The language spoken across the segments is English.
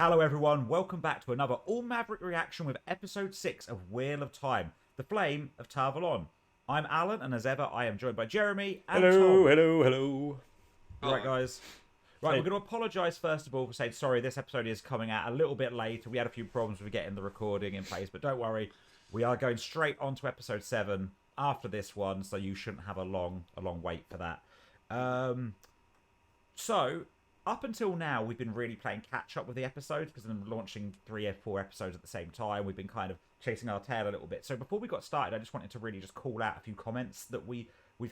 Hello everyone, welcome back to another All Maverick reaction with episode 6 of Wheel of Time, the Flame of Valon. I'm Alan, and as ever, I am joined by Jeremy and Tom. Hello. Right, guys. Right, we're going to apologise first of all for saying sorry, this episode is coming out a little bit late. We had a few problems with getting the recording in place, but don't worry, we are going straight on to episode 7 after this one, so you shouldn't have a long wait for that. So, up until now, we've been really playing catch-up with the episodes because I'm launching 3 or 4 episodes at the same time. We've been kind of chasing our tail a little bit. So before we got started, I just wanted to really just call out a few comments that we've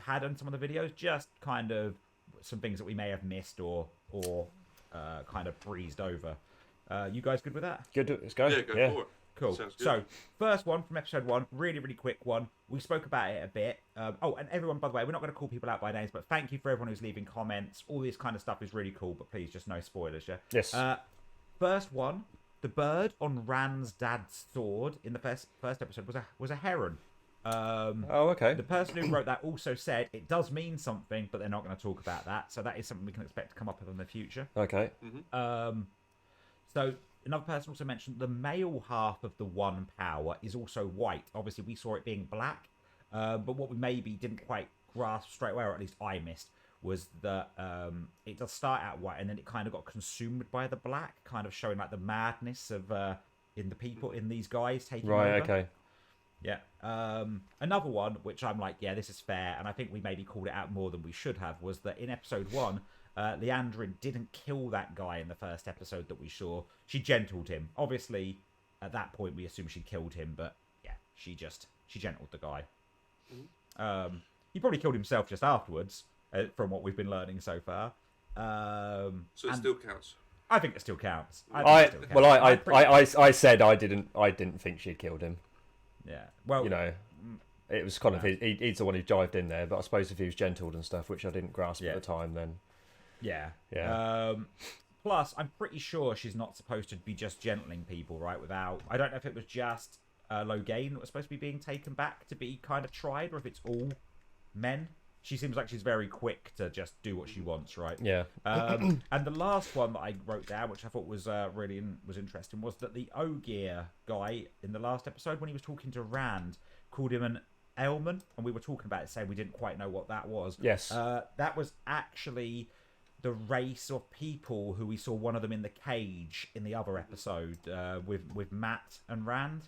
had on some of the videos. Just kind of some things that we may have missed or kind of breezed over. You guys good with that? Good, let's go. Yeah, go for it. Cool. So, first one from episode 1, really quick one. We spoke about it a bit. Oh, and everyone, by the way, we're not going to call people out by names, but thank you for everyone who's leaving comments. All this kind of stuff is really cool, but please, just no spoilers, yeah? Yes. First one, the bird on Rand's dad's sword in the first episode was a heron. Oh, okay. The person who wrote that also said it does mean something, but they're not going to talk about that. So that is something we can expect to come up with in the future. Okay. So another person also mentioned the male half of the one power is also white. Obviously, we saw it being black, but what we maybe didn't quite grasp straight away, or at least I missed, was that it does start out white and then it kind of got consumed by the black, kind of showing like the madness of in the people, in these guys taking over. Right, okay. Yeah. Another one, which I'm like, yeah, this is fair, and I think we maybe called it out more than we should have, was that in episode 1, Leandrin didn't kill that guy in the first episode that we saw. She gentled him. Obviously, at that point, we assumed she killed him, but yeah, she gentled the guy. He probably killed himself just afterwards, from what we've been learning so far. So it still counts. I think it still counts. I said I didn't think she'd killed him. Yeah. Well, you know, it was kind of he's the one who dived in there. But I suppose if he was gentled and stuff, which I didn't grasp at the time, then yeah. Plus, I'm pretty sure she's not supposed to be just gentling people, right? Without, I don't know if it was just Logain that was supposed to be being taken back to be kind of tried, or if it's all men. She seems like she's very quick to just do what she wants, right? Yeah. And the last one that I wrote down, which I thought was was interesting, was that the Ogier guy in the last episode, when he was talking to Rand, called him an Ailman, and we were talking about it, saying we didn't quite know what that was. Yes. That was actually the race of people who we saw one of them in the cage in the other episode with Matt and Rand.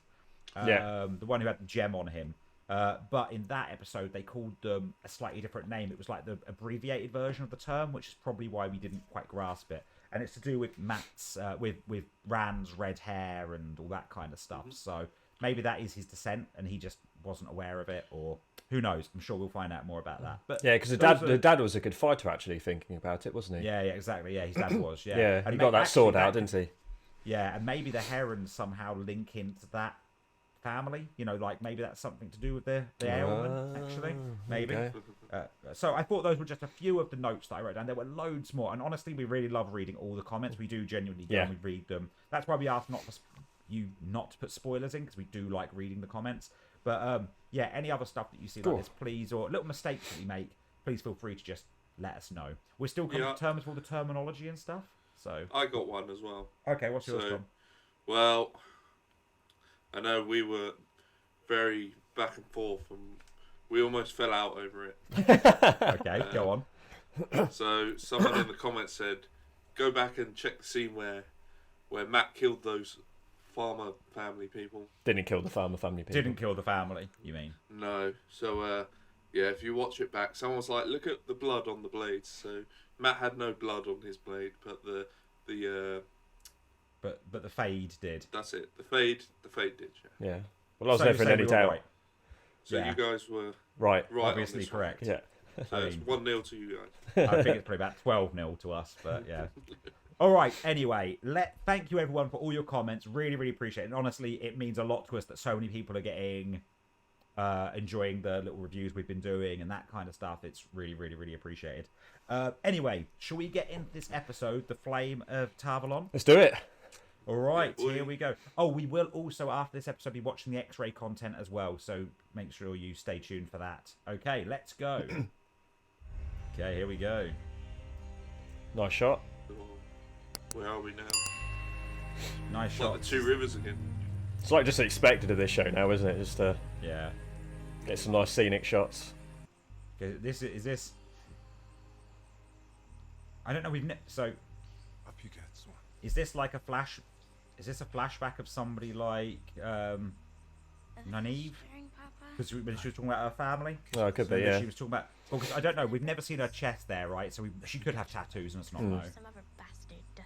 The one who had the gem on him. But in that episode, they called them a slightly different name. It was like the abbreviated version of the term, which is probably why we didn't quite grasp it. And it's to do with Matt's, with Rand's red hair and all that kind of stuff. So maybe that is his descent, and he just wasn't aware of it, or who knows? I'm sure we'll find out more about that. But yeah, because the dad was a good fighter, actually, thinking about it, wasn't he? Yeah, exactly. Yeah, his dad was. Yeah, yeah, and he got that sword out, didn't he? Yeah, and maybe the herons somehow link into that family, you know, like maybe that's something to do with the ailment, actually, maybe. Okay. So I thought those were just a few of the notes that I wrote down. There were loads more, and honestly, we really love reading all the comments. We do genuinely go and we read them. That's why we asked not to put spoilers in, because we do like reading the comments. But yeah, any other stuff that you see like this, please, or little mistakes that we make, please feel free to just let us know. We're still coming to terms with all the terminology and stuff. So I got one as well. Okay, what's yours, Tom? Well, I know we were very back and forth, and we almost fell out over it. Okay, go on. So someone in the comments said, go back and check the scene where Matt killed those farmer family people. Didn't kill the farmer family people. Didn't kill the family, you mean? No. So, yeah, if you watch it back, someone was like, look at the blood on the blades. So Matt had no blood on his blade, but the But the fade did. That's it. The fade did. Yeah. Well, I was never in any doubt. Right. So you guys were right. Obviously correct. Yeah. So it's 1-0 to you guys. I think it's probably about 12-0 to us, but yeah. All right. Anyway, thank you everyone for all your comments. Really appreciate it. And honestly, it means a lot to us that so many people are getting enjoying the little reviews we've been doing and that kind of stuff. It's really appreciated. Anyway, shall we get into this episode, The Flame of Valon? Let's do it. All right, here we go. Oh, we will also, after this episode, be watching the X-ray content as well, so make sure you stay tuned for that. Okay, let's go. Okay, here we go. Nice shot. Where are we now? Nice Like shot. the Two Rivers again. It's like just expected of this show now, isn't it? Just to Yeah. get some nice scenic shots. Okay, is this. I don't know. So. Up you get, Swan. Is this like a flash? Is this a flashback of somebody like Nynaeve? Because when she was talking about her family. Oh, it could be, Remember yeah. She was talking about. Well, because I don't know. We've never seen her chest there, right? So she could have tattoos and it's not know. Some other bastard does.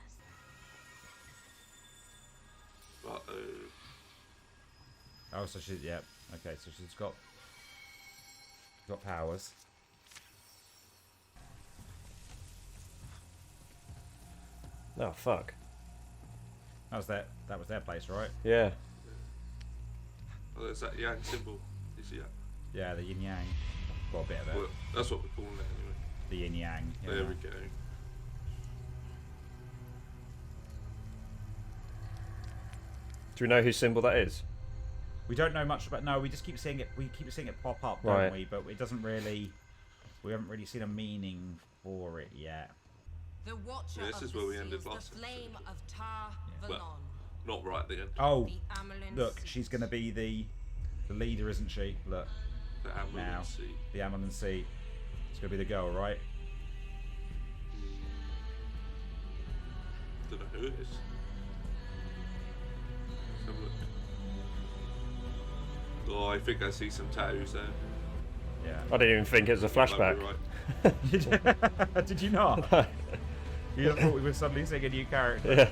Oh, so she's yeah. Okay, so she's got powers. Oh, fuck. That was their place, right? Yeah. Oh, there's that yang symbol. Is yeah. Yeah, the yin yang. Well, a bit of it. Well, that's what we're calling it anyway. The yin yang. Yeah. There we go. Do we know whose symbol that is? We don't know much about. No, we just keep seeing it. We keep seeing it pop up, Right. don't we? But it doesn't really. We haven't really seen a meaning for it yet. The Watcher Yeah, this of is the where we ended Seas, last the flame episode. of Tar Valon. Well, not right at the end. Oh, The Amyrlin look, Seat. she's going to be the leader, isn't she? Look, The now Amyrlin Seat. the Amyrlin Seat. It's going to be the girl, right? Don't know who it is. Let's have a look. Oh, I think I see some tattoos there. Yeah. I didn't even think it was a flashback. That'd be right. Did you not? You thought we were suddenly seeing a new character. Yeah.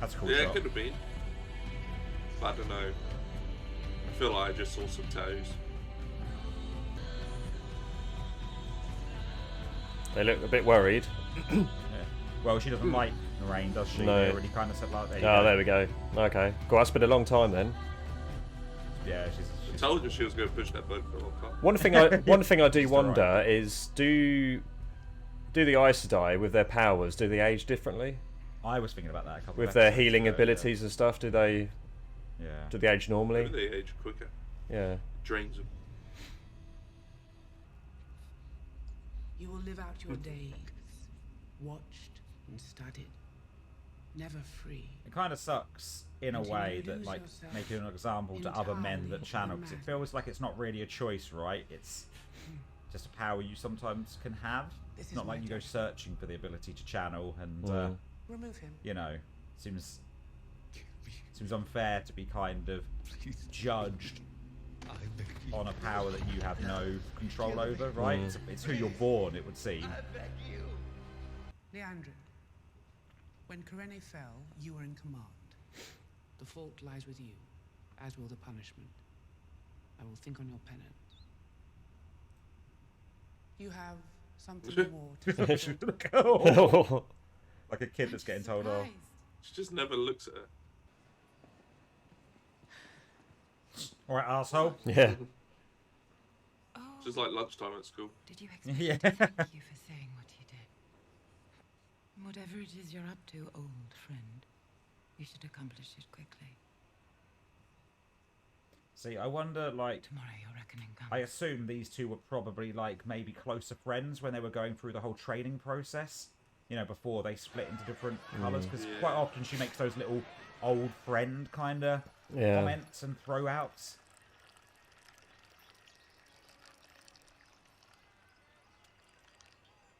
That's a cool Yeah, it shot. could have been. But I don't know. I feel like I just saw some tattoos. They look a bit worried. Yeah. Well, she doesn't like Moiraine, does she? No. They already kind of said like, there you Oh, go. there we go. Okay. Cool, that's been a long time then. Yeah, I she's told you she was going to push that boat for a long time. One thing I do She's wonder alright. is do the Aes Sedai with their powers, do they age differently? I was thinking about that a couple With of their episodes healing ago, abilities and stuff, do they Yeah. age normally? Maybe they age quicker. Yeah. Drains them. You will live out your days, watched and studied, never free. It kind of sucks in a Until way you that, lose like, yourself making an example to other men that entirely channel, in because it magic. feels like it's not really a choice, right? It's just a power you sometimes can have. This It's is not like my you go job. searching for the ability to channel, and Remove him. you know, seems unfair to be kind of judged on a power that you have no control over, right? It's who you're born, it would seem. Leandrin, when Kyrene fell, you were in command. The fault lies with you, as will the punishment. I will think on your penance. You have something more to say. Oh, like a kid that's getting told off. She just never looks at her. All right, asshole. Yeah. Oh, It's just like lunchtime at school. did you expect Yeah. to thank you for saying what you did? Whatever it is you're up to, old friend, you should accomplish it quickly. See, I wonder, like, Tomorrow your reckoning comes. I assume these two were probably, like, maybe closer friends when they were going through the whole training process, you know, before they split into different colours, because Yeah. quite often she makes those little old friend kind of Yeah. comments and throwouts.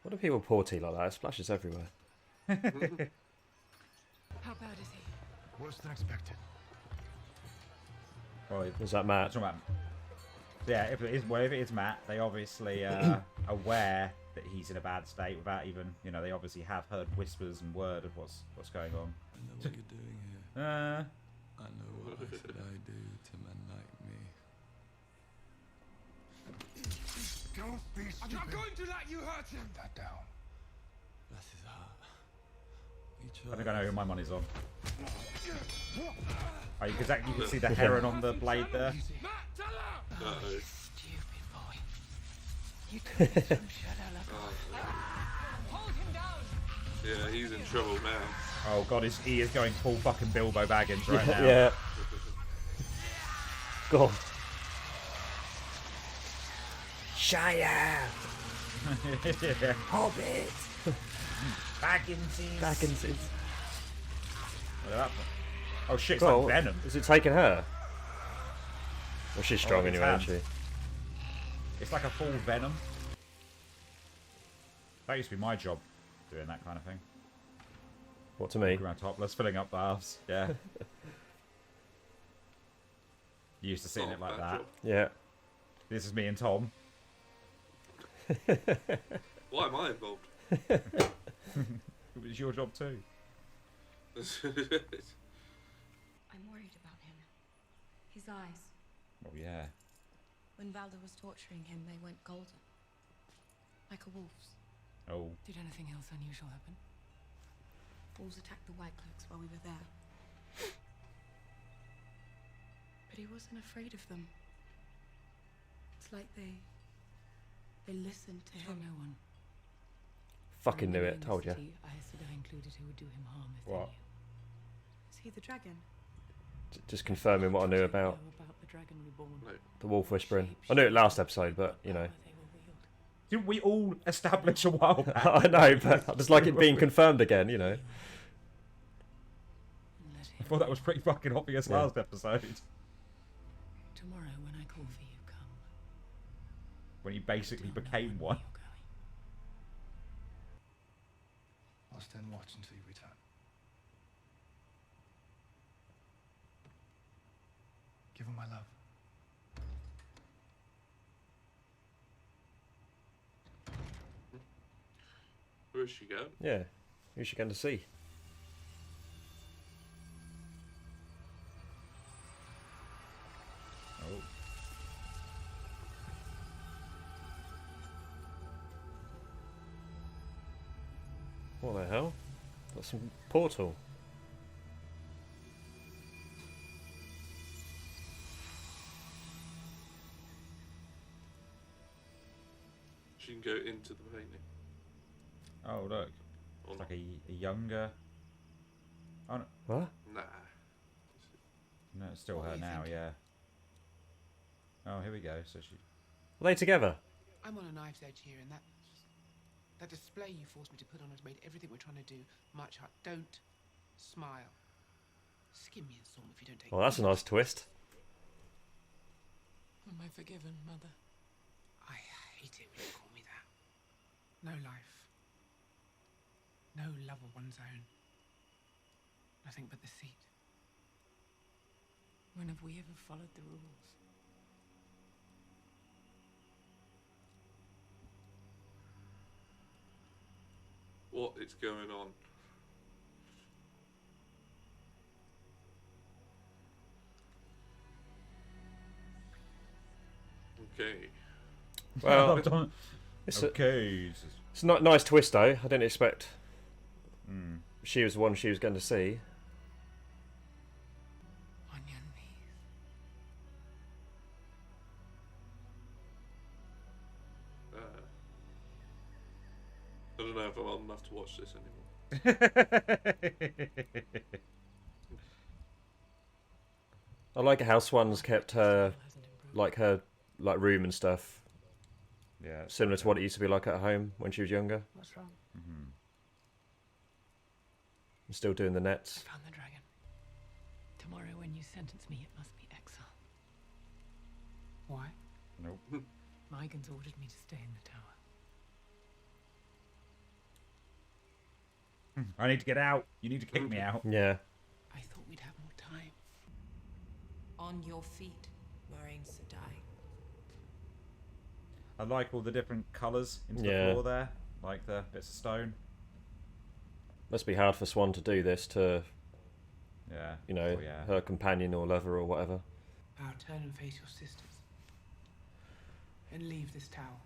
What do people pour tea like that? It splashes everywhere. How bad is he? Worse than expected. Probably. Was that Matt? Talking about- Yeah, if it is Matt, they obviously aware that he's in a bad state without even, you know, they obviously have heard whispers and word of what's going on. I know what you're doing here. I know what I said I do to men like me. Don't be stupid. I'm not going to let you hurt him! Put that down. Bless his heart. He I think I know who my money's on. Uh-oh. Oh, you can see the heron on the blade there. Matt, tell her! Uh-oh. Stupid boy. You took this from Shadow Hold him down! Yeah, he's in trouble now. Oh god, he is going full fucking Bilbo Baggins right now. Yeah. God. Shire. Yeah. Hobbit. Bagginses. Bagginses. that one. Oh shit, it's Well, like venom. is it taking her? Well, she's strong it's anyway, hand. isn't she? It's like a full venom. That used to be my job, doing that kind of thing. What to me? Walking around topless, filling up baths. Yeah. You used to sit in Not it a like bad that. job. Yeah. This is me and Tom. Why am I involved? It was your job too. I'm worried about him. His eyes. Oh yeah. When Valda was torturing him, they went golden. Like a wolf's. Oh. Did anything else unusual happen? Wolves attacked the White Cloaks while we were there. But he wasn't afraid of them. It's like they listened to From him. no one. Fucking knew From it. Told you. the city, I said I included who would do him harm if What? they knew. Is he the dragon? Just confirming what I knew about the Dragon Reborn. No. the wolf whispering. I knew it last episode, but you know. They will wield. Didn't we all establish a while back? I know, but I just like it being confirmed again. You know. And let I him thought that was pretty fucking obvious Yeah. last episode. Tomorrow when I call for you, come. When he basically Tell no became where one. you're going. I'll stand watch until you return. Give him my love. Where is she going? Yeah. Who's she going to see? Oh. What the hell? Got some portal. She can go into the painting. Oh look. Or It's not. like a younger. Oh no. What? Nah. No, it's still What her were you now, thinking? yeah. Oh, here we go. So she. Are they together? I'm on a knife's edge here, and that display you forced me to put on has made everything we're trying to do much harder. Don't smile. Skin me and Storm if you don't take Well, that's a nice twist. Am I forgiven, Mother? I hate it when you call me that. No life. No love of one's own. Nothing but the seat. When have we ever followed the rules? What is going on? Okay. Well, Don't- it's a, okay. it's not nice twist though. I didn't expect Hmm. she was the one she was going to see. On your knees. I don't know if I'm old enough to watch this anymore. I like how Swan's kept her Still hasn't improved. like her room and stuff Yeah. similar to what it used to be like at home when she was younger. What's wrong? Mhm. I'm still doing the I nets. found the dragon. Tomorrow when you sentence me, it must be exile. Why? Nope. Maigen's ordered me to stay in the tower. I need to get out. You need to kick me out. Yeah. I thought we'd have more time. On your feet, Moiraine Sedai. I like all the different colours into Yeah. the floor there, like the bits of stone. Must be hard for Swan to do this to, Yeah. you know, Oh, yeah. her companion or lover or whatever. Now turn and face your sisters. And leave this tower.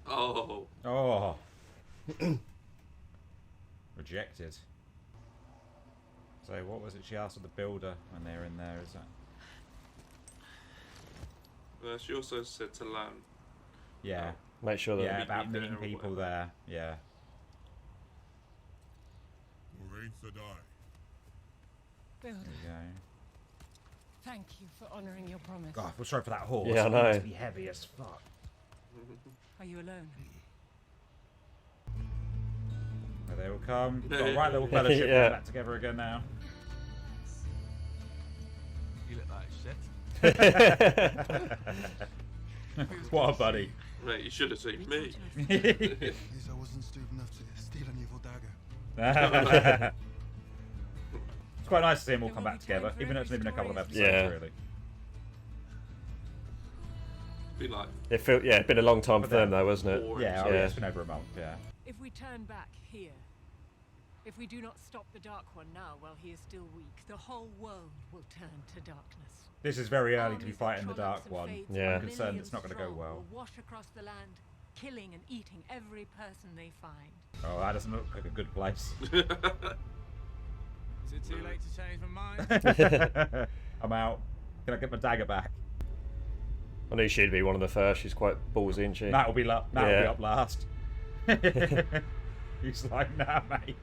Oh, Oh. Rejected. So what was it she asked of the builder when they were in there? Is that? she also said to Lan. Yeah. Make sure that Yeah, meet about me there meeting or people whatever. there. Yeah. Moiraine Seat. Builder, There we go. thank you for honouring your promise. God, I feel sorry for that horse. Yeah, I It know. must be heavy as fuck. Are you alone? There they will come. Got a right little fellowship Yeah. back together again now. You look like shit. What a buddy. Mate, you should have seen me. At least I wasn't stupid enough to steal an evil dagger. It's quite nice to see them all come back together, even though it's only been a couple of episodes, Yeah. really. Be like, It's been a long time for them though, wasn't it? boring. Yeah, Yeah. it's been over a month, yeah. If we turn back here, if we do not stop the Dark One now while he is still weak, the whole world will turn to darkness. This is very early to be Armies of fighting the Trollocs Dark and One. Fades, Yeah. I'm concerned millions it's not going to go strong, well. will wash across the land, killing and eating every person they find. Oh, that doesn't look like a good place. Is it too late to change my mind? I'm out. Can I get my dagger back? I knew she'd be one of the first. She's quite ballsy, isn't she? That'll be up Yeah. last. He's like, nah, mate.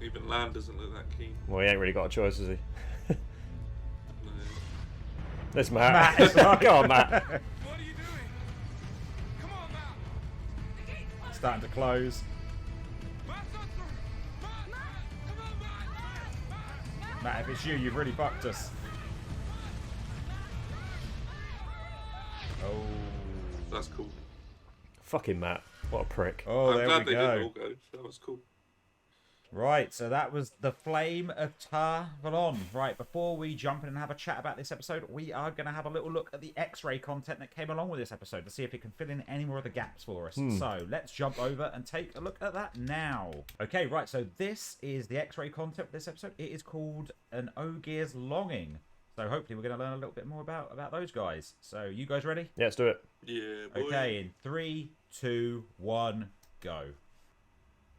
Even Lan doesn't look that keen. Well, he ain't really got a choice, has he? No. There's Matt. Matt, sorry. Go on, Matt. What are you doing? Come on, Matt. Starting to close. Matt's not through. Matt, come on, Matt. Matt, if it's you, you've really fucked us. Oh. That's cool. Fucking Matt. What a prick. Oh, I'm there glad we they didn't all go. go. That was cool. Right, so that was the Flame of Valon. Right, before we jump in and have a chat about this episode, we are going to have a little look at the X-ray content that came along with this episode to see if it can fill in any more of the gaps for us. So let's jump over and take a look at that now. Okay, right, so this is the X-ray content for this episode. It is called An Ogier's Longing. So hopefully we're going to learn a little bit more about those guys. So you guys ready? Yeah, let's do it. Yeah, boy. Okay, in 3, 2, 1, go.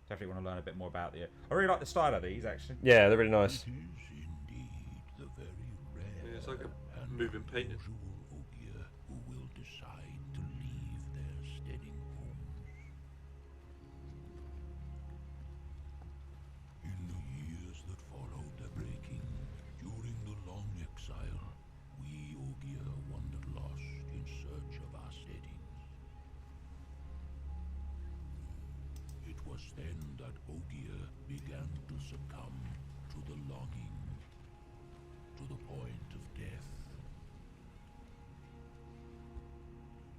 Definitely want to learn a bit more about the... I really like the style of these, actually. Yeah, they're really nice. It is indeed the very rare Yeah, it's like a and moving painting. unusual Ogier who will decide to leave their steading homes. In the years that followed the breaking, during the long exile, we Ogier wandered lost in search of our steadings. It was then that Ogier began to succumb to the longing, to the point of death.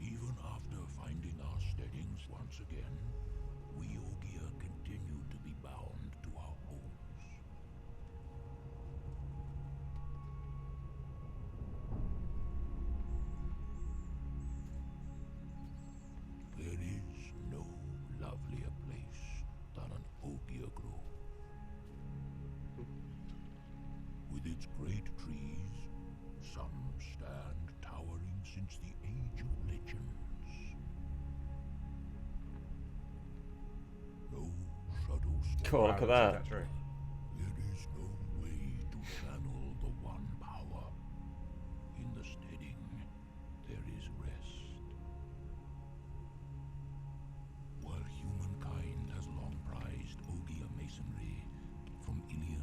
Even after finding our steadings once again, we Ogier continued to be bound to our homes. There is no lovelier place than an Ogier grove. With its great trees, some stand towering since the age of legends. No shadow Cool, look at that. That's true. There is no way to channel the one power. In the steading, there is rest. While humankind has long prized Ogier masonry, from Ilion,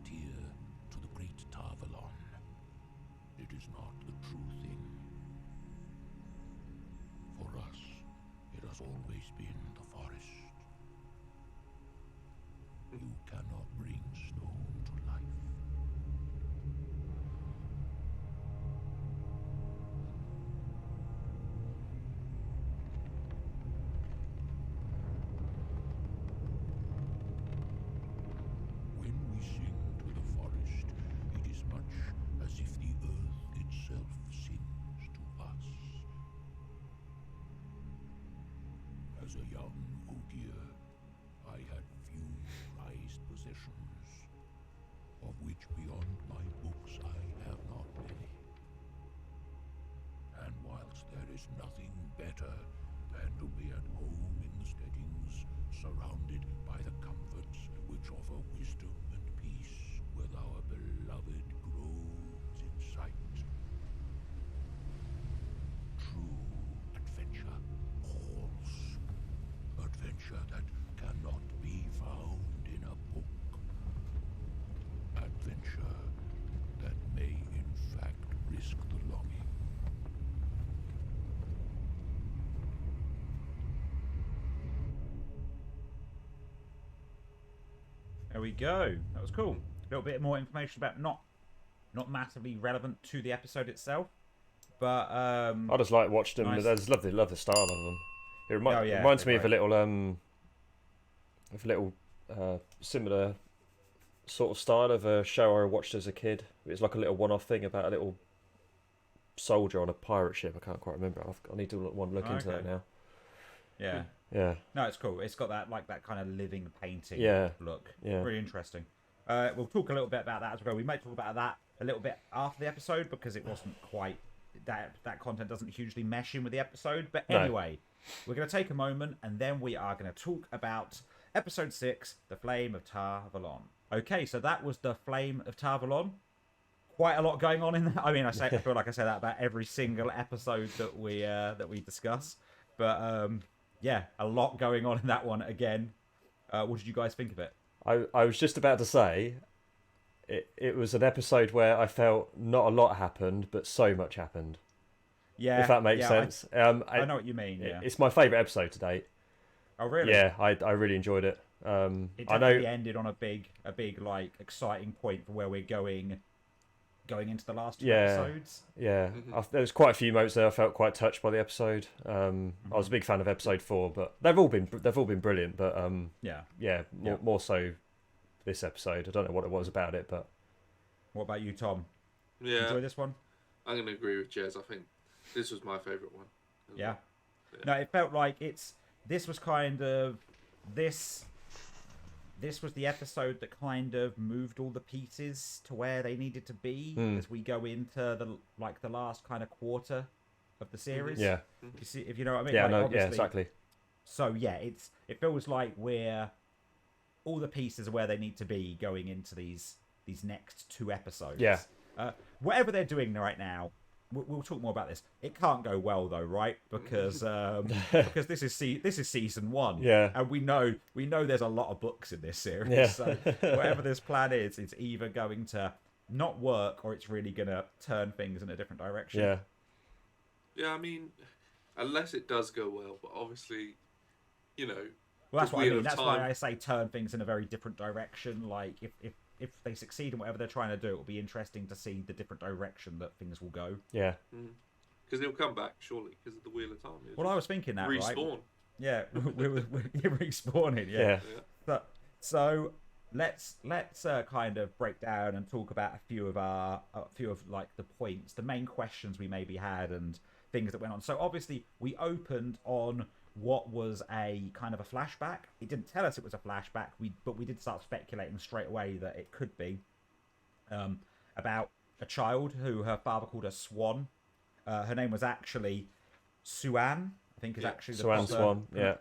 Tyr, to the great Valon, it is not the true thing. For us, it has always been the forest. You cannot bring stone to life. When we sing to the forest, it is much as if the earth itself sings to us. As a young Ogier, I had few prized possessions, of which beyond my books I have not many. And whilst there is nothing better than to be at home in the steadings, surrounded by the comforts which offer wisdom and peace, with our beloved groves in sight. True adventure calls. Adventure that cannot be found in a book. Adventure that There we go. That was cool. A little bit more information about not massively relevant to the episode itself, but I just like watching them. Nice. I just love the style of them. It reminds me of a little similar sort of style of a show I watched as a kid. It's like a little one-off thing about a little soldier on a pirate ship. I can't quite remember. I need to look into that now. Yeah. Yeah. No, it's cool. It's got that kind of living painting look. Yeah. Really interesting. We'll talk a little bit about that as well. We might talk about that a little bit after the episode because it wasn't quite that content doesn't hugely mesh in with the episode. But anyway, we're going to take a moment and then we are going to talk about episode 6, The Flame of Tar Valon. Okay, so that was The Flame of Tar Valon. Quite a lot going on in that. I mean, I feel like I say that about every single episode that we discuss. But yeah, a lot going on in that one again. What did you guys think of it? I was just about to say, it was an episode where I felt not a lot happened, but so much happened. Yeah, if that makes sense. I know what you mean. Yeah, it's my favourite episode to date. Oh really? Yeah, I really enjoyed it. It definitely ended on a big like exciting point for where we're going into the last two episodes. Yeah, there was quite a few moments there I felt quite touched by the episode. I was a big fan of episode 4, but they've all been brilliant. But more so this episode. I don't know what it was about it, but what about you, Tom? Yeah, enjoy this one. I'm gonna agree with Jez. I think this was my favourite one. Yeah. No, it felt like this was kind of this was the episode that kind of moved all the pieces to where they needed to be as we go into the last kind of quarter of the series. Yeah. You see, if you know what I mean. Yeah, like, yeah, exactly. So yeah, it feels like all the pieces are where they need to be going into these next 2 episodes. Yeah. Whatever they're doing right now, we'll talk more about this. It can't go well though, right? Because because this is season 1. Yeah. And we know there's a lot of books in this series. Yeah. So whatever this plan is, it's either going to not work or it's really gonna turn things in a different direction. Yeah. Yeah, I mean, unless it does go well, but obviously, you know. Well, that's what I mean. That's why I say turn things in a very different direction. Like if they succeed in whatever they're trying to do, it will be interesting to see the different direction that things will go. Yeah. Because he'll come back, surely, because of the Wheel of Time. Well, I was thinking that, respawn. Right? Yeah, we're respawning, yeah. So let's kind of break down and talk about a few of like the points, the main questions we maybe had and things that went on. So obviously we opened on what was a kind of a flashback. It didn't tell us it was a flashback, but we did start speculating straight away that it could be about a child who her father called her Swan. Her name was actually Siuan, I think is actually the Siuan Swan, yeah.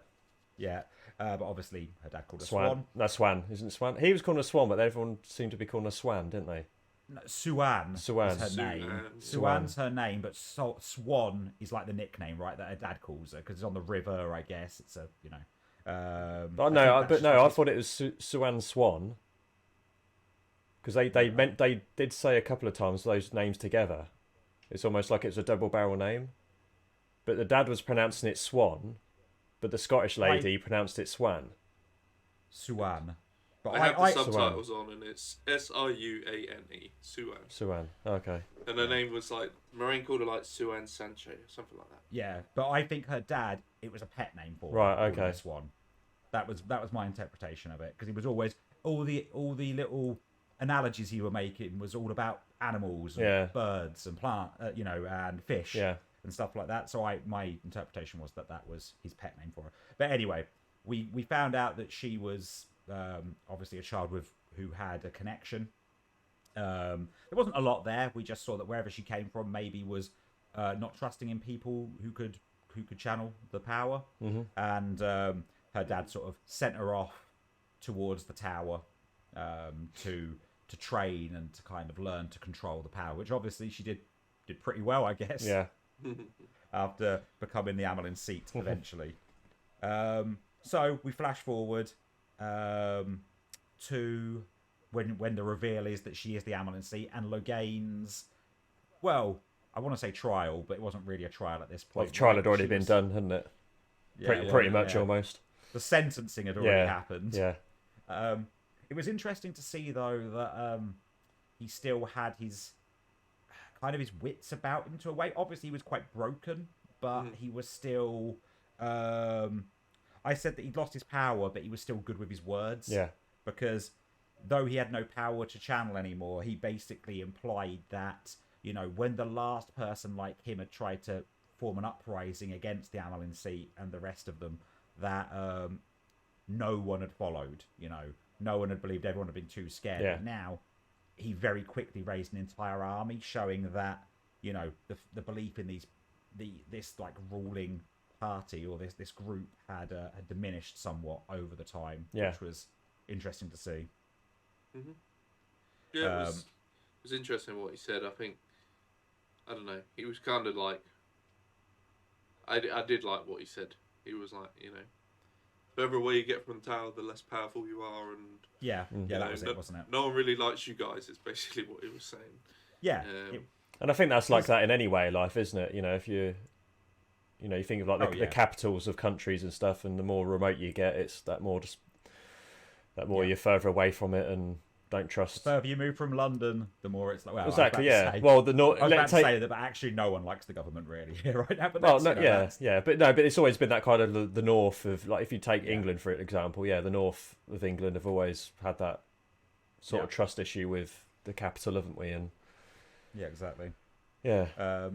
Yeah, but obviously her dad called her Swan. Swan. That's Swan, isn't it Swan? He was calling her Swan, but everyone seemed to be calling her Swan, didn't they? No, Siuan is her name. Siuan's her name, but Swan is like the nickname, right? That her dad calls her because it's on the river. I guess it's I thought it was Siuan Swan because they did say a couple of times those names together. It's almost like it's a double barrel name, but the dad was pronouncing it Swan, but the Scottish lady pronounced it Swan. Siuan. But I have the subtitles on, and it's Suane. Siuan. Okay. And her name was like Moiraine called her like Siuan Sanche or something like that. Yeah, but I think her dad, it was a pet name for her. Right. Okay. Swan. That was my interpretation of it because he was always all the little analogies he were making was all about animals, and birds, and plant, and fish, and stuff like that. So my interpretation was that was his pet name for her. But anyway, we found out that she was. Obviously a child who had a connection. There wasn't a lot there. We just saw that wherever she came from maybe was not trusting in people who could channel the power. And her dad sort of sent her off towards the tower to train and to kind of learn to control the power, which obviously she did pretty well, I guess. Yeah. After becoming the Amyrlin Seat eventually. So we flash forward to when the reveal is that she is the Amyrlin Seat and Loghain's, well, I want to say trial, but it wasn't really a trial at this point. Well, the trial had already been done, hadn't it? Pretty much almost. The sentencing had already happened. Yeah. It was interesting to see though that he still had his kind of his wits about him to a way. Obviously, he was quite broken, but he was still. I said that he'd lost his power, but he was still good with his words. Yeah. Because though he had no power to channel anymore, he basically implied that, you know, when the last person like him had tried to form an uprising against the Amyrlin Seat and the rest of them, that no one had followed. You know, no one had believed. Everyone had been too scared. Yeah. But now, he very quickly raised an entire army, showing that, you know, the belief in this like ruling party or this group had diminished somewhat over the time, which was interesting to see. Mm-hmm. Yeah, it was interesting what he said. I think, I don't know, he was kind of like, I did like what he said. He was like, you know, the further away you get from the tower, the less powerful you are, and that was it, wasn't it? No one really likes you guys. It's basically what he was saying. Yeah, and I think that's like that in any way of life, isn't it? You know, if you think of like the capitals of countries and stuff, and the more remote you get, it's that more you're further away from it and don't trust. The further you move from London, the more it's like, well, exactly, yeah. Say, well, I was about to say that, but actually, no one likes the government really here right now. But but it's always been that kind of the north of, like, if you take England for example, the north of England have always had that sort of trust issue with the capital, haven't we? And yeah, exactly. Yeah.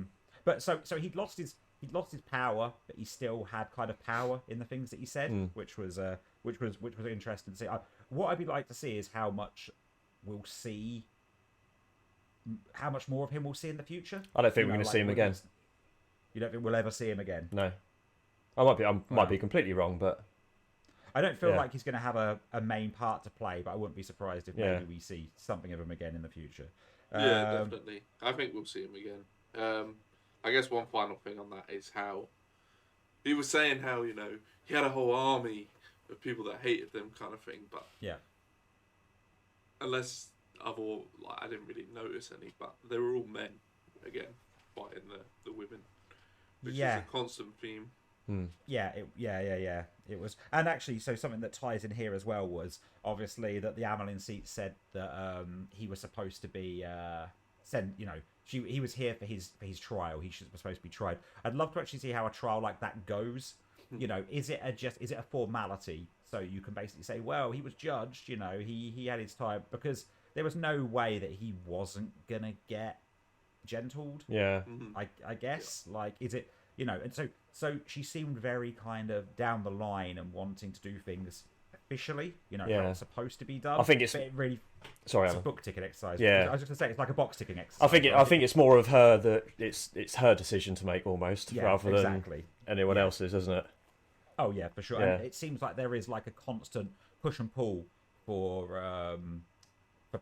But so he'd lost his power, but he still had kind of power in the things that he said, which was interesting to see. What I'd like to see is how much more of him we'll see in the future. I don't think we're going to see him again. You don't think we'll ever see him again? No. I might be completely wrong, but I don't feel like he's going to have a main part to play, but I wouldn't be surprised if maybe we see something of him again in the future. Yeah, definitely. I think we'll see him again. I guess one final thing on that is how he was saying how, you know, he had a whole army of people that hated them, kind of thing, but unless I didn't really notice any, but they were all men again fighting the women, which is a constant theme. It was. And actually, so something that ties in here as well was obviously that the Amyrlin Seat said that he was supposed to be sent. You know, he was here for his trial. He was supposed to be tried. I'd love to actually see how a trial like that goes. You know, is it a formality? So you can basically say, well, he was judged. You know, he had his time, because there was no way that he wasn't gonna get gentled. Yeah. I guess. Like, is it? You know, and so she seemed very kind of down the line and wanting to do things officially, you know, how it's supposed to be done. I think it's really it's a book ticking exercise. Yeah, I was just gonna say it's like a box ticking exercise. I think it's more of her that it's her decision to make almost, rather than anyone else's, isn't it? Oh yeah, for sure. And it seems like there is like a constant push and pull for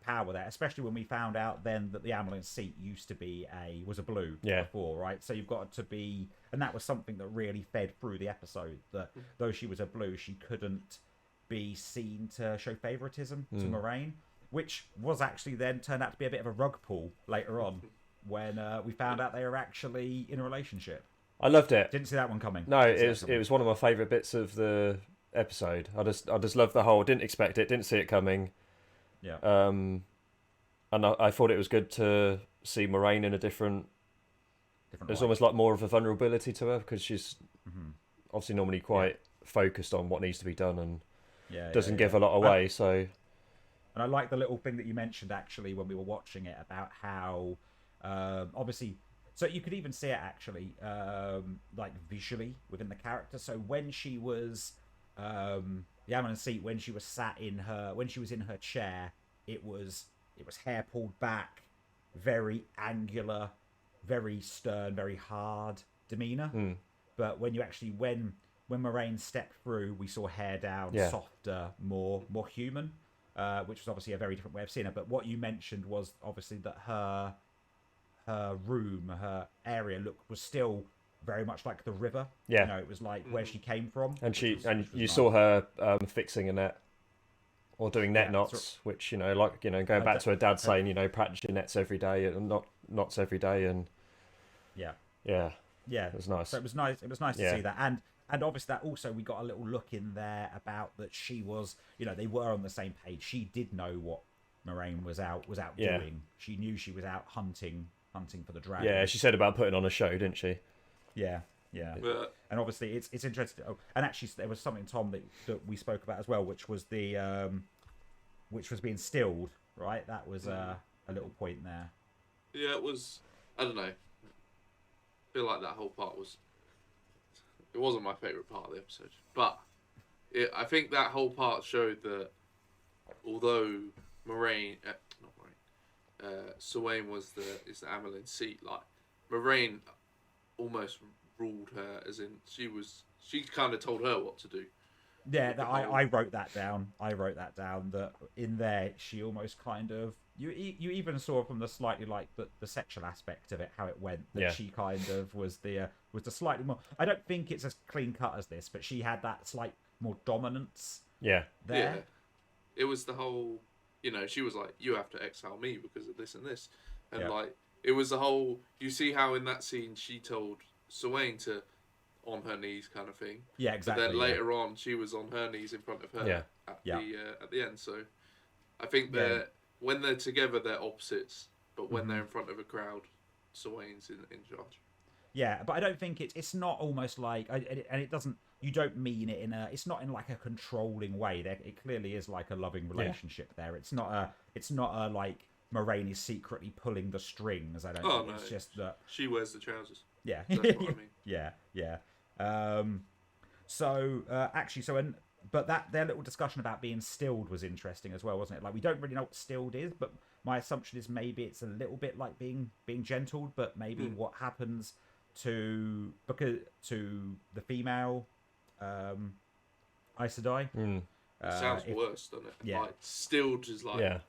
power there, especially when we found out then that the Amyrlin Seat used to be was a blue before, right? So you've got to be, and that was something that really fed through the episode, that though she was a blue, she couldn't be seen to show favoritism to Moiraine, which was actually then turned out to be a bit of a rug pull later on when we found out they were actually in a relationship. I loved it. Didn't see that one coming. No, it was one of my favourite bits of the episode. I just loved the whole. Didn't expect it. Didn't see it coming. Yeah. And I thought it was good to see Moiraine in a different. There's almost like more of a vulnerability to her, because she's obviously normally quite focused on what needs to be done and doesn't give a lot away. So. And I like the little thing that you mentioned actually when we were watching it about how obviously. So you could even see it actually, like visually within the character. So when she was the Amyrlin Seat, when she was in her chair, it was hair pulled back, very angular, very stern, very hard demeanor. But when Moiraine stepped through, we saw hair down, softer, more human, which was obviously a very different way of seeing her. But what you mentioned was obviously that her room, her area was still very much like the river. Yeah, you know, it was like where she came from. And you saw her fixing a net or doing net knots, which going back to her dad saying, practice your nets every day and not knots every day, and it was nice. So it was nice. It was nice to see that, and and obviously that also, we got a little look in there about that she was, they were on the same page. She did know what Moiraine was out doing. She knew she was out hunting for the dragon. Yeah, she said about putting on a show, didn't she? Yeah. And obviously it's interesting. Oh, and actually there was something, Tom, that we spoke about as well, which was which was being stilled, right? That was a little point there. Yeah, it was. I don't know. I feel like that whole part it wasn't my favourite part of the episode, but I think that whole part showed that although Moiraine, Siuan is the Amyrlin Seat, like Moiraine almost ruled her, as in she kind of told her what to do. Yeah, I wrote that down. That in there she almost kind of, you even saw from the slightly like the sexual aspect of it, how it went, that she kind of was the slightly more, I don't think it's as clean cut as this, but she had that slight more dominance. Yeah. There. Yeah. It was the whole, she was like, you have to exile me because of this and this. And like, it was the whole, you see how in that scene she told Siuan to on her knees kind of thing. Yeah, exactly. But then later on she was on her knees in front of her at the end. So I think when they're together they're opposites, but when they're in front of a crowd, Siuan's in charge. Yeah, but I don't think it's not almost like, and it doesn't, you don't mean it it's not in like a controlling way. It clearly is like a loving relationship there. It's not a like Moiraine is secretly pulling the strings. I don't think. No, it's just that she wears the trousers. Yeah. That's what I mean. Yeah. But their little discussion about being stilled was interesting as well, wasn't it? Like, we don't really know what stilled is, but my assumption is maybe it's a little bit like being gentled, but maybe what happens to the female Aes Sedai. It sounds worse, doesn't it? Yeah. Like, stilled is like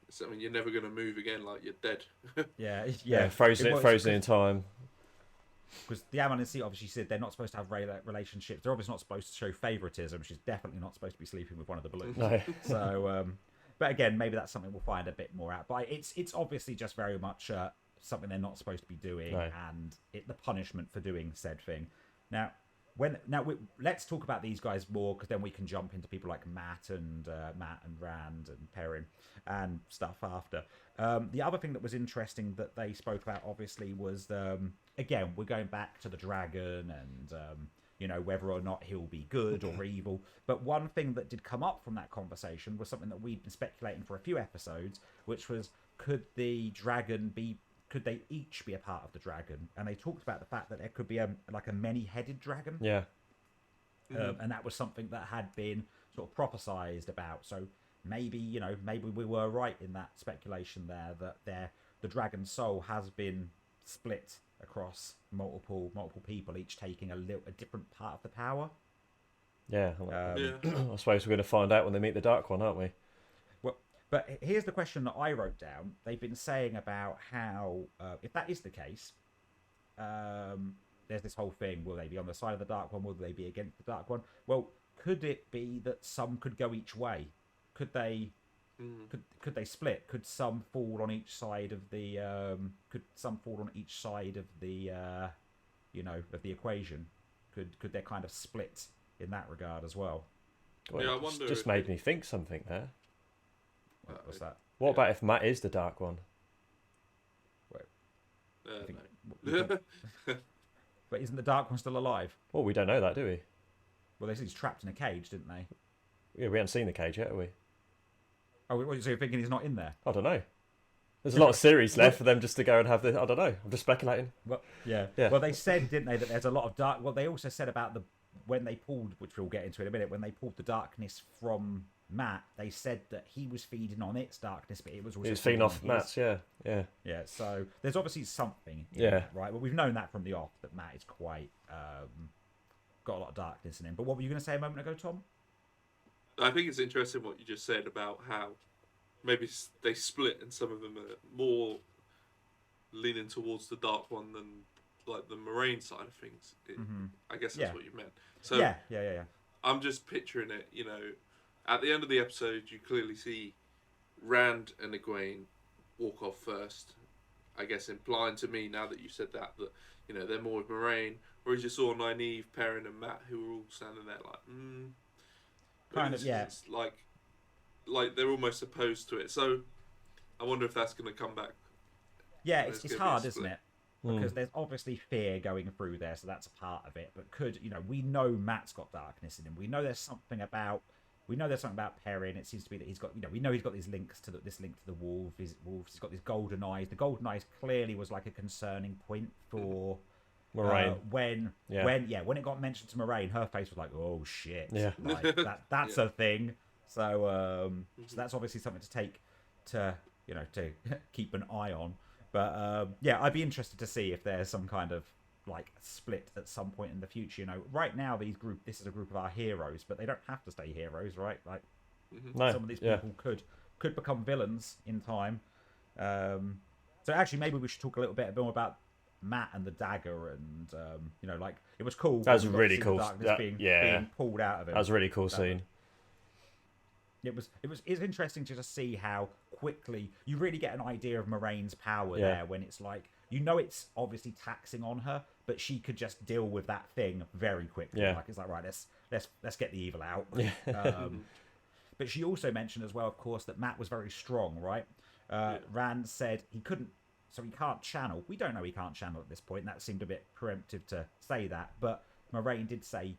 something you're never going to move again, like you're dead. Yeah, frozen in time. Because the Amyrlin Seat obviously said they're not supposed to have relationships. They're obviously not supposed to show favoritism. She's definitely not supposed to be sleeping with one of the Blues. No. So, but again, maybe that's something we'll find a bit more out. But it's obviously just very much something they're not supposed to be doing, and the punishment for doing said thing. Now, let's talk about these guys more, because then we can jump into people like Matt and Rand and Perrin and stuff after. The other thing that was interesting that they spoke about, obviously, was again, we're going back to the dragon and whether or not he'll be good or evil. But one thing that did come up from that conversation was something that we'd been speculating for a few episodes, which was, could they each be a part of the dragon? And they talked about the fact that there could be a many-headed dragon. Yeah. And that was something that had been sort of prophesized about. So maybe we were right in that speculation there, that the dragon's soul has been split across multiple people, each taking a different part of the power. Yeah. I suppose we're going to find out when they meet the Dark One, aren't we? But here's the question that I wrote down. They've been saying about how, if that is the case, there's this whole thing, will they be on the side of the Dark One? Will they be against the Dark One? Well, could it be that some could go each way? Could they split? Could some fall on each side of the of the equation? Could they kind of split in that regard as well? Well, yeah, I wonder. Just made me think something there. What's that? What about if Matt is the Dark One? No. But isn't the Dark One still alive? Well, we don't know that, do we? Well, they said he's trapped in a cage, didn't they? Yeah, we haven't seen the cage yet, have we? Oh, so you're thinking he's not in there? I don't know. There's a lot of series left for them just to go and have the. I don't know. I'm just speculating. Well, yeah. Well, they said, didn't they, that there's a lot of dark. Well, they also said about when they pulled, which we'll get into in a minute, when they pulled the darkness from Matt, they said that he was feeding on its darkness, but it was also feeding off Matt's. Yeah. So there's obviously something. That, right. Well, we've known that from the off, that Matt is quite got a lot of darkness in him. But what were you going to say a moment ago, Tom? I think it's interesting what you just said about how maybe they split and some of them are more leaning towards the Dark One than like the Moiraine side of things. I guess that's what you meant. So yeah. I'm just picturing it, at the end of the episode you clearly see Rand and Egwene walk off first, I guess, implying to me now that you said that you know, they're more with Moiraine, whereas you saw Nynaeve, Perrin, and Matt, who were all standing there like, kind of, yeah. It's like they're almost opposed to it. So I wonder if that's going to come back. Yeah, it's hard, isn't it? Because there's obviously fear going through there, so that's a part of it. But we know Matt's got darkness in him. We know there's something about Perrin. It seems to be that he's got, we know he's got these links to this link to the wolves. He's got these golden eyes. The golden eyes clearly was like a concerning point for Moiraine. When it got mentioned to Moiraine, her face was like, oh shit, yeah, like, that's a thing. So that's obviously something to take to keep an eye on. But I'd be interested to see if there's some kind of like split at some point in the future. Right now this is a group of our heroes, but they don't have to stay heroes, right? Like some of these people could become villains in time. So actually, maybe we should talk a little bit more about Matt and the dagger, and like it was cool. That was really cool. Being pulled out of it. That was a really cool scene. It's interesting to just see how quickly you really get an idea of Moraine's power there, when it's like, it's obviously taxing on her, but she could just deal with that thing very quickly. Like it's like, right, let's get the evil out. But she also mentioned as well, of course, that Matt was very strong, right? Rand said he can't channel. We don't know he can't channel at this point. That seemed a bit preemptive to say that, but Moiraine did say,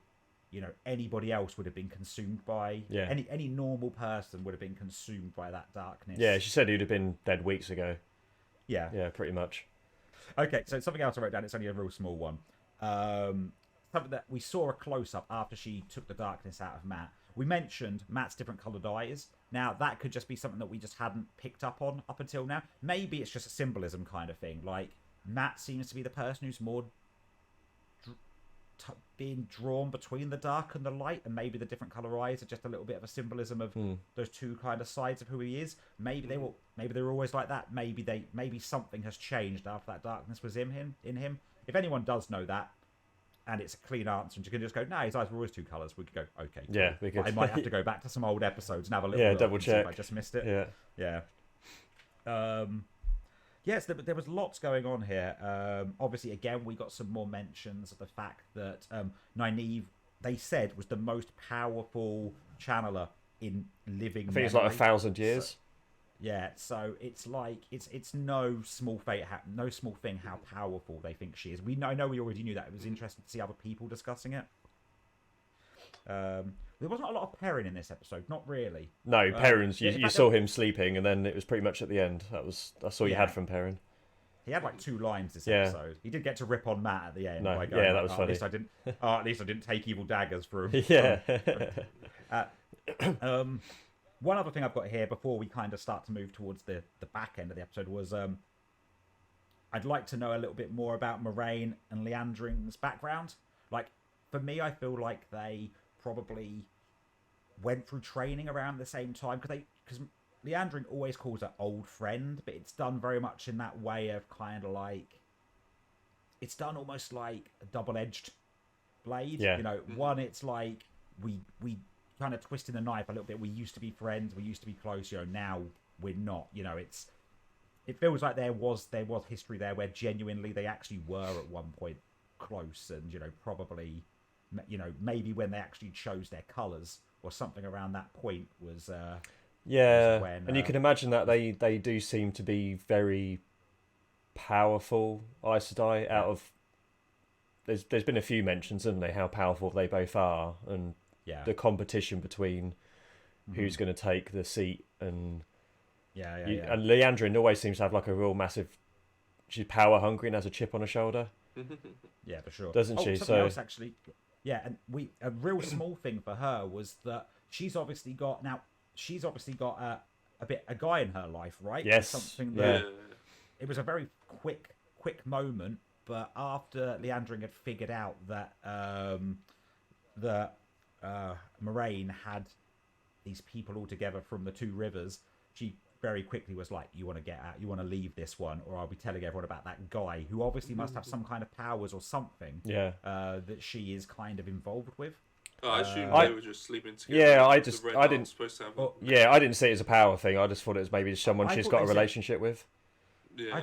anybody else would have been consumed by any normal person would have been consumed by that darkness. Yeah, she said he'd have been dead weeks ago. Yeah, pretty much. Okay, so something else I wrote down. It's only a real small one. Something that we saw a close up after she took the darkness out of Matt. We mentioned Matt's different coloured eyes. Now that could just be something that we just hadn't picked up on up until now. Maybe it's just a symbolism kind of thing. Like Matt seems to be the person who's more being drawn between the dark and the light, and maybe the different color eyes are just a little bit of a symbolism of those two kind of sides of who he is. Maybe they were always like that. Maybe something has changed after that darkness was in him. If anyone does know that, and it's a clean answer, and you can just go, no, his eyes were always two colors, we could go, okay, cool. Yeah, we could. I might have to go back to some old episodes and have a little double check if I just missed it. Yes, there was lots going on here. Obviously, again, we got some more mentions of the fact that Nynaeve, they said, was the most powerful channeler in living I think it's like 1,000 years. So it's like it's no small thing how powerful they think she is. I know we already knew that. It was interesting to see other people discussing it. There wasn't a lot of Perrin in this episode, not really. No, Perrin's. You saw him sleeping, and then it was pretty much at the end. That's all you had from Perrin. He had like 2 lines this episode. He did get to rip on Matt at the end. By going, that was funny. At least I didn't take evil daggers for him. One other thing I've got here before we kind of start to move towards the back end of the episode was I'd like to know a little bit more about Moiraine and Liandring's background. Like, for me, I feel like they probably went through training around the same time, because Liandring always calls her old friend, but it's done very much in that way of kind of like, it's done almost like a double-edged blade. One, it's like we kind of twisting the knife a little bit. We used to be friends, we used to be close, now we're not. It feels like there was history there where genuinely they actually were at one point close, and probably maybe when they actually chose their colours or something around that point was when, and you can imagine that they do seem to be very powerful Aes Sedai. Out of there's been a few mentions, haven't they, how powerful they both are, and the competition between who's going to take the seat, and and Liandrin always seems to have like a real massive, she's power hungry and has a chip on her shoulder. Yeah, for sure, doesn't she? Something else actually. Yeah, and a real small thing for her was that she's obviously got a guy in her life, right? Yes. Something that it was a very quick moment, but after Liandring had figured out that Moiraine had these people all together from the 2 rivers, she very quickly was like, you want to get out, you want to leave this one, or I'll be telling everyone about that guy who obviously must have some kind of powers or something that she is kind of involved with. I assumed they were just sleeping together. I didn't see it as a power thing. I just thought it was maybe someone she's got a relationship with. Yeah, I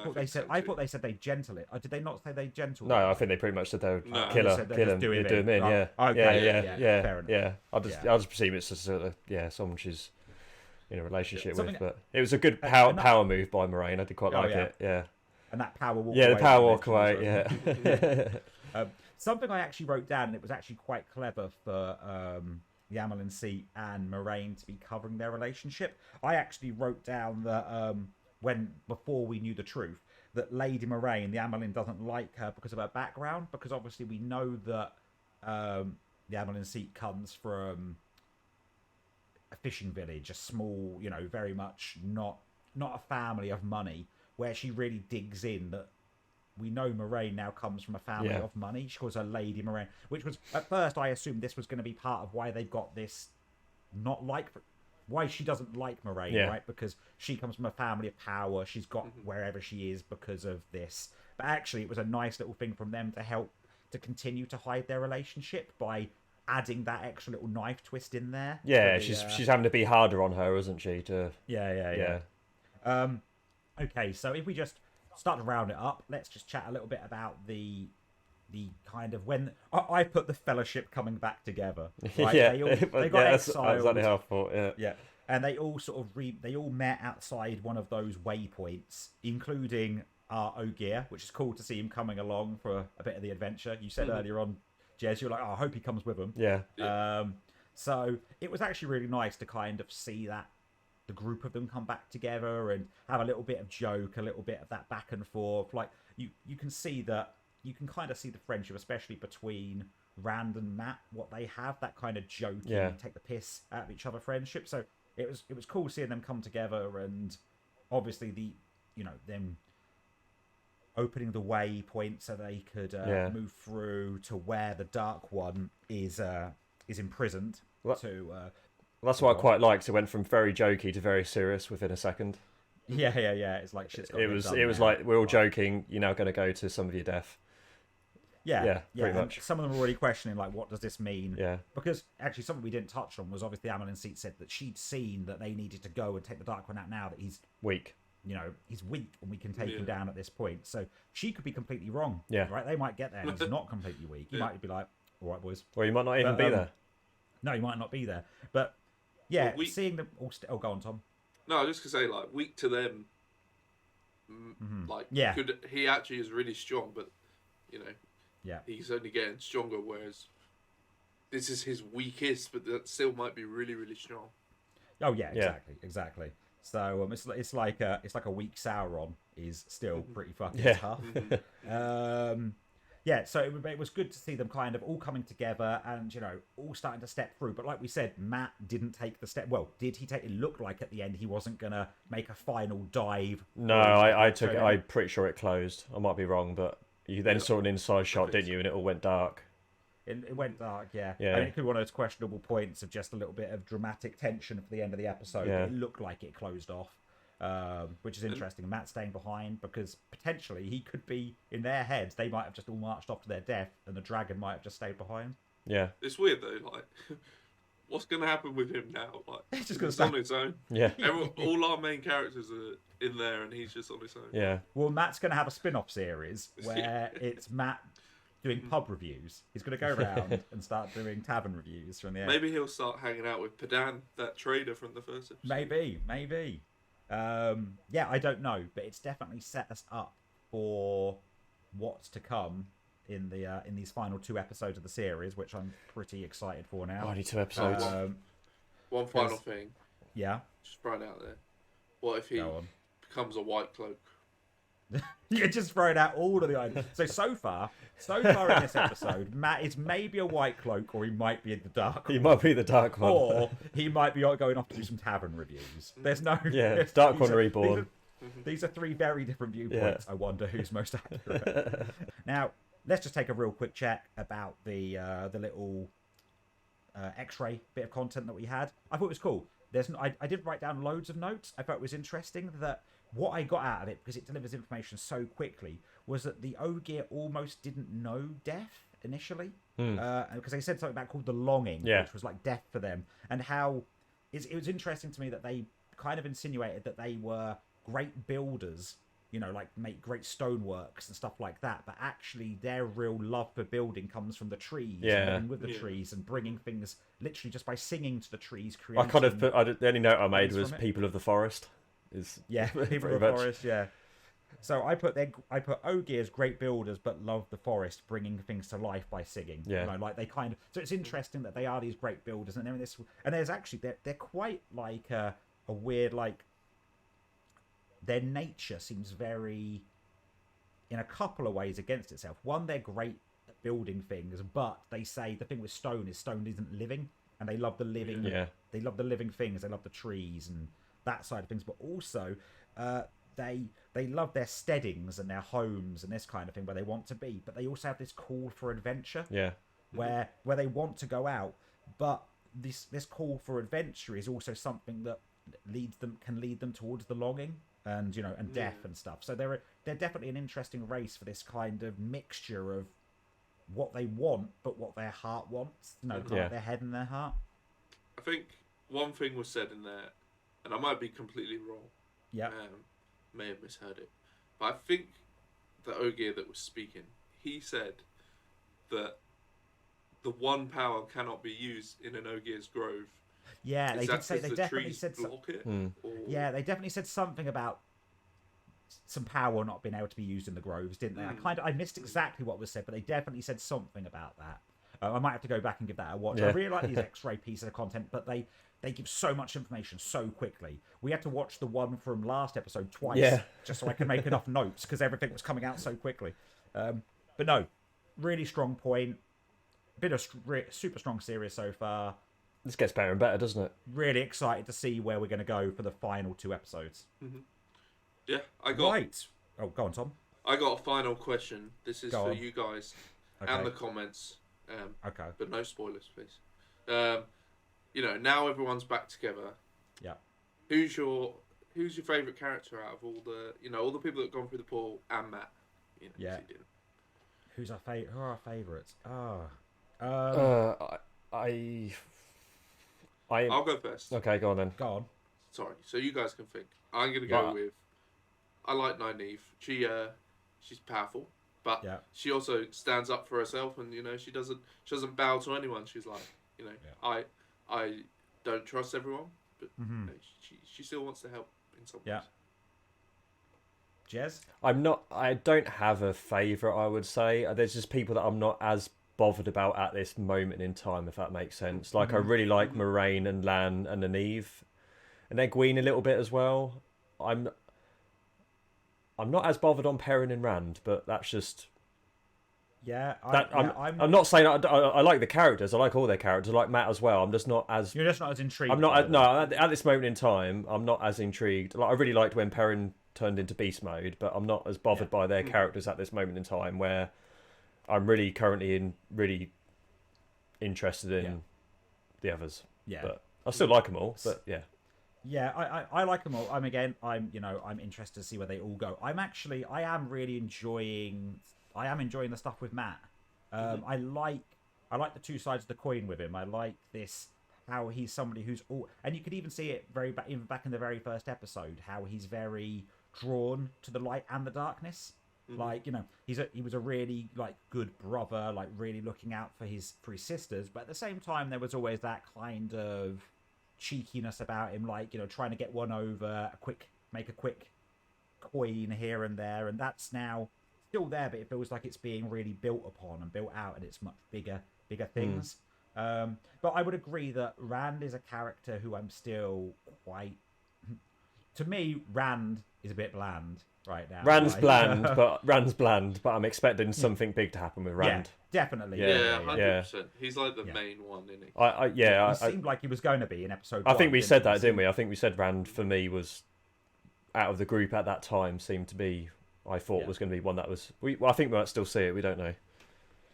thought they said they gentle it. Did they not say they gentle? No, I think they pretty much said they would kill him, do him in. Right. Yeah. Okay. Yeah. Fair enough. Yeah. I'll just presume it's just sort of someone she's in a relationship with. But it was a good power move by Moiraine. I did quite like it. Yeah. And that power walk. Yeah, the power walk away. Yeah. Something I actually wrote down, and it was actually quite clever for the Amyrlin Seat and Moiraine to be covering their relationship. I actually wrote down that before we knew the truth, that Lady Moiraine, the Amyrlin, doesn't like her because of her background, because obviously we know that the Amyrlin Seat comes from a fishing village, a small, very much not a family of money, where she really digs in that we know Moiraine now comes from a family of money. She calls her Lady Moiraine, which was, at first, I assumed this was going to be part of why they've got this why she doesn't like Moiraine, right? Because she comes from a family of power. She's got wherever she is because of this. But actually, it was a nice little thing from them to help to continue to hide their relationship by adding that extra little knife twist in there. Yeah, she's having to be harder on her, isn't she? Yeah. Okay, so if we just start to round it up, let's just chat a little bit about the kind of when I put the Fellowship coming back together. Right? They got exiled. That's exactly how I thought. Yeah, and they all sort of they all met outside one of those waypoints, including our Ogier, which is cool to see him coming along for a bit of the adventure. You said earlier on, Jez, you're like, I hope he comes with them. Yeah. So it was actually really nice to kind of see that the group of them come back together and have a little bit of joke, a little bit of that back and forth. Like you can see that. You can kind of see the friendship, especially between Rand and Matt, what they have, that kind of joking, take the piss out of each other friendship. So it was cool seeing them come together, and obviously them opening the waypoint so they could move through to where the Dark One is imprisoned. That's what I quite liked. It went from very jokey to very serious within a second. Yeah. It's like shit's got it was like, we're all joking. You're now going to go to some of your death. Yeah, pretty much. Some of them were already questioning, like, what does this mean? Yeah. Because actually, something we didn't touch on was obviously Amyrlin Seat said that she'd seen that they needed to go and take the Dark One out now that he's weak. He's weak and we can take him down at this point. So she could be completely wrong. Yeah. Right? They might get there and he's not completely weak. He might be like, all right, boys. Or he might not even be there. No, he might not be there. But seeing them all. Go on, Tom. No, I was just gonna say, like, weak to them. He actually is really strong, but he's only getting stronger, whereas this is his weakest, but that still might be really, really strong. Oh yeah, exactly. So it's like a weak Sauron is still pretty fucking tough. So it was good to see them kind of all coming together and all starting to step through. But like we said, Matt didn't take the step. Well, did he take? It looked like at the end he wasn't gonna make a final dive. No, I took it. I'm pretty sure it closed. I might be wrong, but you then saw an inside shot, didn't you? And it all went dark. It went dark, yeah. And it could be one of those questionable points of just a little bit of dramatic tension for the end of the episode. Yeah. It looked like it closed off, which is interesting. Matt staying behind because potentially he could be in their heads. They might have just all marched off to their death, and the dragon might have just stayed behind. Yeah, it's weird though. Like, what's going to happen with him now? Like, he's just going to stay on his own. Yeah, all our main characters are in there, and he's just on his own. Yeah. Well, Matt's going to have a spin-off series where it's Matt doing pub reviews. He's going to go around and start doing tavern reviews from the end. Maybe he'll start hanging out with Padan, that trader from the first episode. Maybe. I don't know, but it's definitely set us up for what's to come in these final 2 episodes of the series, which I'm pretty excited for now. Only 2 episodes. One final thing. Yeah. Just throwing out there. What if he becomes a white cloak? You're just throwing out all of the ideas. So far in this episode, Matt is maybe a white cloak, or he might be in the dark. He might be the Dark One, or he might be going off to do some tavern reviews. There's no Dark One Reborn. These are 3 very different viewpoints. I wonder who's most accurate. Now, let's just take a real quick check about the little X-ray bit of content that we had. I thought it was cool. I didn't write down loads of notes. I thought it was interesting that what I got out of it, because it delivers information so quickly, was that the Ogier almost didn't know death initially. Because they said something about called the longing, which was like death for them. And how it was interesting to me that they kind of insinuated that they were great builders like make great stoneworks and stuff like that. But actually, their real love for building comes from the trees, and living with the trees, and bringing things literally just by singing to the trees. Creating. I kind of put. The only note I made was people of the forest. People of the forest. Yeah. So I put Ogier as great builders, but love the forest, bringing things to life by singing. Yeah. Like they kind of. So it's interesting that they are these great builders, and they're in this. And there's actually they're quite like a weird like. Their nature seems very, in a couple of ways, against itself. One, they're great at building things, but they say the thing with stone isn't living, and they love the living. Yeah. They love the living things. They love the trees and that side of things. But also, they love their steadings and their homes and this kind of thing where they want to be. But they also have this call for adventure. Yeah. Where they want to go out, but this call for adventure is also something that can lead them towards the longing. And and death and stuff. So they're definitely an interesting race for this kind of mixture of what they want, but what their heart wants. Their head and their heart. I think one thing was said in there, and I might be completely wrong. Yeah. May have misheard it, but I think the Ogier that was speaking, he said that the one power cannot be used in an Ogier's grove. Yeah, they did say they definitely said Yeah, they definitely said something about some power not being able to be used in the groves, didn't they? I missed exactly what was said, but they definitely said something about that. I might have to go back and give that a watch. Yeah. I really like these X-ray pieces of content, but they give so much information so quickly. We had to watch the one from last episode twice just so I could make enough notes because everything was coming out so quickly. But no, really strong point. Been a super strong series so far. This gets better and better, doesn't it? Really excited to see where we're going to go for the final 2 episodes. Mm-hmm. Yeah, I got... Right. Oh, go on, Tom. I got a final question. This is for you guys and the comments. Okay. But no spoilers, please. Now everyone's back together. Yeah. Who's your favourite character out of all the people that have gone through the pool and Matt? Yeah. Who are our favourites? I'll go first. Okay, go on then. Go on. Sorry, so you guys can think. I'm gonna go with. I like Nynaeve. She's powerful, but she also stands up for herself, and she doesn't bow to anyone. She's like, I don't trust everyone, but she still wants to help in some ways. Jez? I don't have a favourite. I would say there's just people that I'm not as bothered about at this moment in time, if that makes sense. Like I really like Moiraine and Lan and Nynaeve and Egwene a little bit as well. I'm not as bothered on Perrin and Rand, but that's just I'm not saying I like the characters. I like all their characters. I like Matt as well. I'm just not as you're just not as intrigued. I'm not at this moment in time. I'm not as intrigued. Like I really liked when Perrin turned into beast mode, but I'm not as bothered by their characters at this moment in time where I'm really currently interested in the others. Yeah. But I still like them all, but yeah. Yeah, I like them all. I'm interested to see where they all go. I am really enjoying the stuff with Matt. I like the two sides of the coin with him. I like how he's somebody who's and you could even see it even back in the very first episode, how he's very drawn to the light and the darkness. Like, he was a really good brother, really looking out for his sisters, but at the same time there was always that kind of cheekiness about him, trying to get one over, make a quick coin here and there, and that's now still there, but it feels like it's being really built upon and built out, and it's much bigger things. But I would agree that Rand is a character who I'm still quite. To me, Rand is a bit bland right now. Rand's bland, but I'm expecting something big to happen with Rand. Yeah, definitely. Yeah, 100%. He's like the main one, isn't he? He seemed like he was going to be in episode 1. I think we said that, didn't we? I think we said Rand, for me, was out of the group at that time, seemed to be, I thought was going to be one that was... I think we might still see it, we don't know.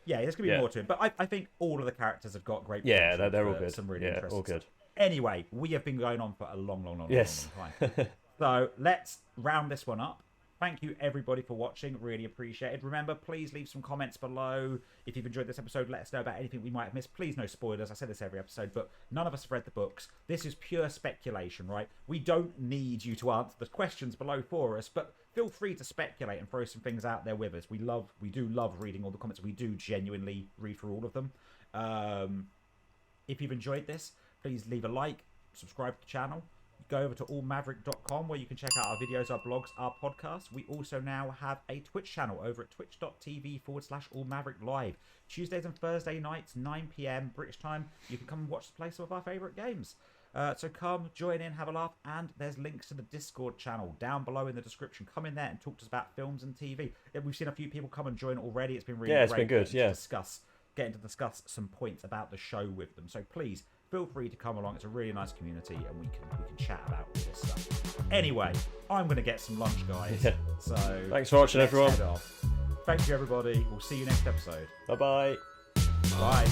Yeah, there's going to be more to it. But I think all of the characters have got great potential. Yeah, they're all good. Some really interesting all good. Stuff. Anyway, we have been going on for a long time. So let's round this one up. Thank you, everybody, for watching. Really appreciate it. Remember, please leave some comments below. If you've enjoyed this episode, let us know about anything we might have missed. Please, no spoilers. I say this every episode, but none of us have read the books. This is pure speculation, right? We don't need you to answer the questions below for us, but feel free to speculate and throw some things out there with us. We do love reading all the comments. We do genuinely read through all of them. If you've enjoyed this, please leave a like, subscribe to the channel. Go over to allmaverick.com where you can check out our videos, our blogs, our podcasts. We also now have a Twitch channel over at twitch.tv/allmavericklive. Tuesdays and Thursday nights, 9 PM British time. You can come and watch us play some of our favourite games. So come, join in, have a laugh, and there's links to the Discord channel down below in the description. Come in there and talk to us about films and TV. We've seen a few people come and join already. It's been really great. It's been good, Getting to discuss some points about the show with them. So please, feel free to come along. It's a really nice community, and we can chat about all this stuff. Anyway, I'm going to get some lunch, guys. Yeah. So thanks for watching, everyone. Thank you, everybody. We'll see you next episode. Bye-bye. Bye.